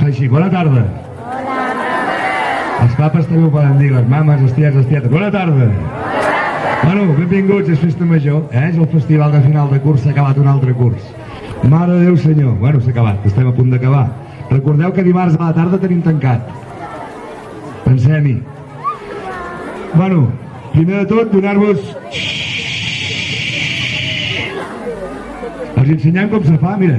Així, bona tarda. Els papes també ho poden dir, les mames, els tiets, les tietes. Bona tarda. Bueno, benvinguts, és festa major, és el festival de final de curs, s'ha acabat un altre curs. Mare de Déu senyor, bueno, s'ha acabat, estem a punt d'acabar. Recordeu que dimarts a la tarda tenim tancat. Pensem-hi. Bueno, primer de tot, donar-vos... Els ensenyem com se fa, mira.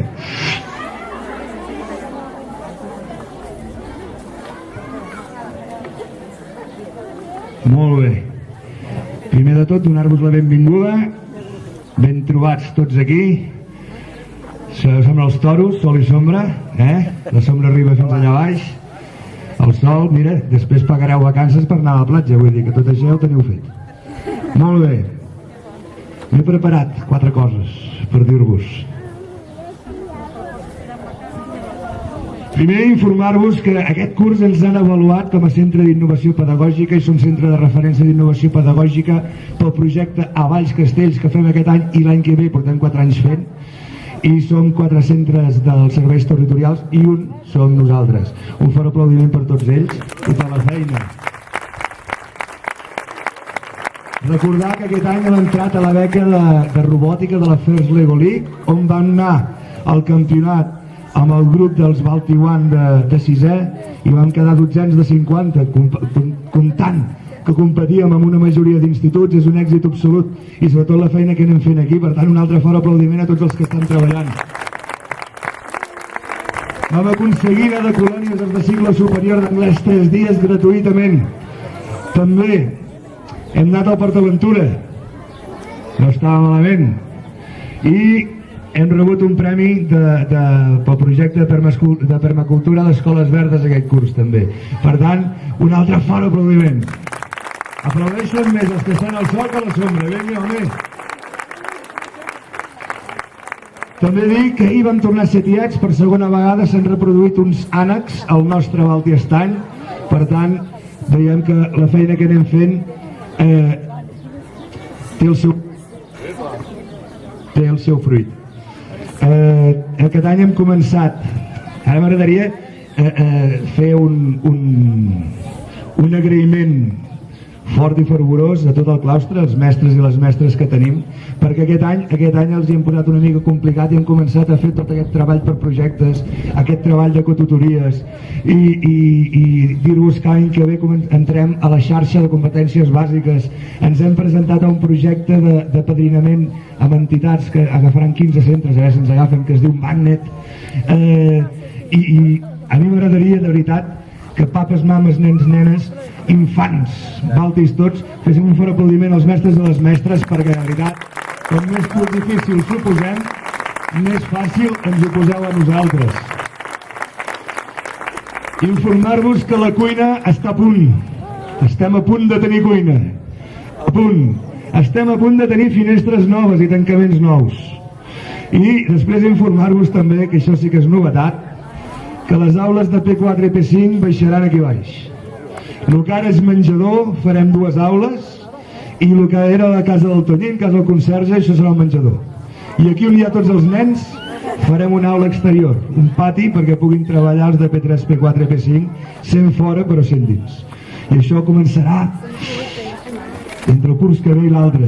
Molt bé. Primer de tot, donar-vos la benvinguda. Ben trobats tots aquí. Som els toros, sol i sombra, La sombra arriba fins allà baix. El sol, mira, després pagareu vacances per anar a la platja, vull dir que tot això ja ho teniu fet. Molt bé. M'he preparat 4 coses per dir-vos. Primer, informar-vos que aquest curs ens han avaluat com a centre d'innovació pedagògica i som centre de referència d'innovació pedagògica pel projecte A Valls Castells que fem aquest any i l'any que ve, portem 4 anys fent, i som 4 centres dels serveis territorials i un som nosaltres. Un fort aplaudiment per tots ells i per la feina. Recordar que aquest any hem entrat a la beca de robòtica de la First Lego League, on vam anar al campionat amb el grup dels Balti One de 6è i vam quedar 12 de 50, comptant que competíem amb una majoria d'instituts. És un èxit absolut i sobretot la feina que anem fent aquí. Per tant, un altre fort aplaudiment a tots els que estan treballant. Vam aconseguir anar de colònies des de cicle superior d'anglès 3 dies gratuïtament. També hem anat al Port Aventura, no estava malament, i hem rebut un premi pel projecte de permacultura d'Escoles Verdes aquest curs també. Per tant, un altre fort aplaudiment. Aplaudeixen més els que estan al sol que a la sombra. Vinga, home. També dic que ahir vam tornar a ser tiets, per segona vegada s'han reproduït uns ànecs al nostre Balti Estany. Per tant, veiem que la feina que anem fent té el seu fruit. Aquest any hem començat, ara m'agradaria fer un agraïment fort i fervorós a tot el claustre, els mestres i les mestres que tenim, perquè aquest any els hi hem posat una mica complicat i hem començat a fer tot aquest treball per projectes, aquest treball de cotutories i dir-vos que l'any que ve entrem a la xarxa de competències bàsiques. Ens hem presentat a un projecte de padrinament amb entitats que agafaran 15 centres, a veure si ens agafen, que es diu Magnet, i a mi m'agradaria de veritat que papes, mames, nens, nenes, infants, baltis tots, féssim un fort aplaudiment als mestres i les mestres, perquè de veritat, com més difícil s'ho posem, més fàcil ens ho poseu a nosaltres. Informar-vos que la cuina està a punt. Estem a punt de tenir cuina. A punt. Estem a punt de tenir finestres noves i tancaments nous. I després informar-vos també, que això sí que és novetat, que les aules de P4 i P5 baixaran aquí baix. El que ara és menjador, farem 2 aules, i el que era la casa del Tonyín, casa del conserge, això serà el menjador. I aquí on hi ha tots els nens, farem una aula exterior, un pati, perquè puguin treballar els de P3, P4 i P5, sent fora però sent dins. I això començarà entre el curs que ve i l'altre.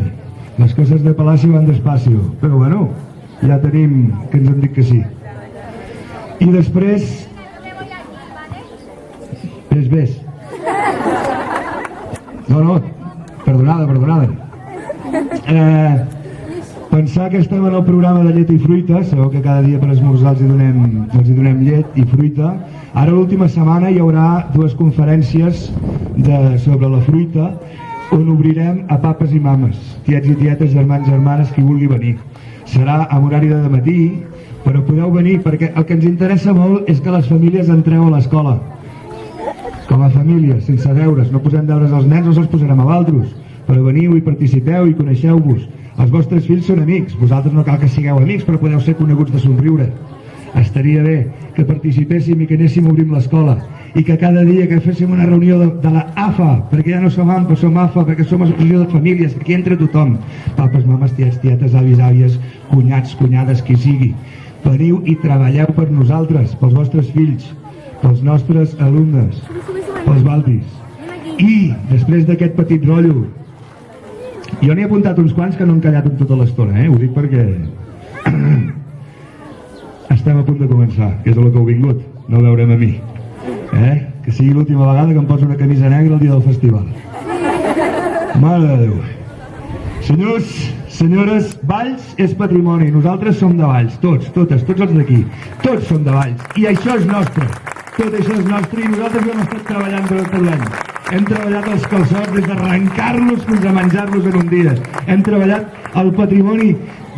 Les coses de Palacio van despacio, però bueno, ja tenim que ens han dit que sí. I després... Ves. No, perdonada. Pensar que estem en el programa de llet i fruita, sabeu que cada dia per esmorzar els hi donem llet i fruita. Ara l'última setmana hi haurà 2 conferències sobre la fruita on obrirem a papes i mames, tiets i tietes, germans, germanes, qui vulgui venir. Serà en horari de dematí, però podeu venir perquè el que ens interessa molt és que les famílies entreu a l'escola. Com a família, sense deures, no posem deures als nens, no se'ls posarem a vosaltres, però veniu i participeu i coneixeu-vos. Els vostres fills són amics, vosaltres no cal que sigueu amics, però podeu ser coneguts de somriure. Estaria bé que participéssim i que anéssim a obrir l'escola i que cada dia que féssim una reunió de la AFA, perquè ja no som AMPA, som AFA, perquè som associació de famílies, aquí entra tothom, papes, mames, tiets, tietes, avis, àvies, cunyats, cunyades, qui sigui. Veniu i treballeu per nosaltres, pels vostres fills, pels nostres alumnes, pels Baltis. I després d'aquest petit rotllo, jo n'he apuntat uns quants que no han callat en tota l'estona, ho dic perquè estem a punt de començar, que és el que heu vingut, no veurem a mi, que sigui l'última vegada que em poso una camisa negra el dia del festival. Mare de Déu. Senyors, senyores, Valls és patrimoni, nosaltres som de Valls, tots els d'aquí, tots som de Valls, i això és nostre, tot això és nostre, i nosaltres ho hem estat treballant durant tot l'any. Hem treballat els calçots des d'arrencar-los fins a menjar-los en un dia. Hem treballat el patrimoni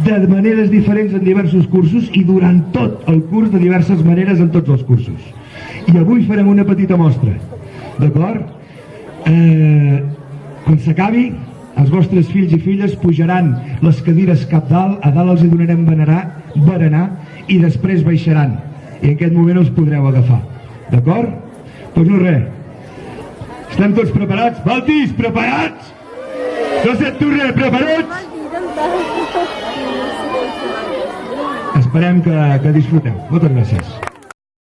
de maneres diferents en diversos cursos i durant tot el curs de diverses maneres en tots els cursos. I avui farem una petita mostra, d'acord? Quan s'acabi, els vostres fills i filles pujaran les cadires cap dalt, a dalt els hi donarem berenar i després baixaran. I en aquest moment els podreu agafar. D'acord? Doncs no res. Estem tots preparats? Baltis, preparats? No sento res, preparats? Esperem que disfruteu. Moltes gràcies.